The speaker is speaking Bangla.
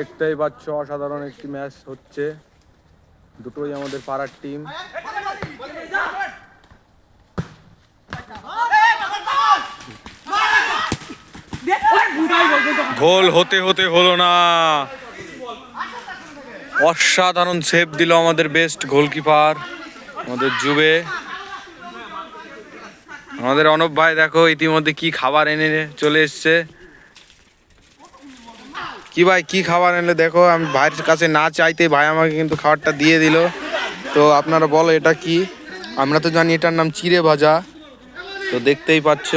দেখতেই পাচ্ছ অসাধারণ একটি ম্যাচ হচ্ছে, দুটোই আমাদের পাড়ার টিম। গোল হতে হতে হলো না, অসাধারণ সেভ দিল আমাদের বেস্ট গোলকিপার আমাদের যুবে। আমাদের অনব ভাই দেখো ইতিমধ্যে কি খাবার এনে চলে এসছে। কি ভাই কি খাবার এনে দেখো, আমি ভাইয়ের কাছে না চাইতে ভাই আমাকে কিন্তু খাবারটা দিয়ে দিল। তো আপনারা বলো এটা কি? আমরা তো জানি এটার নাম চিড়ে ভাজা, তো দেখতেই পাচ্ছ।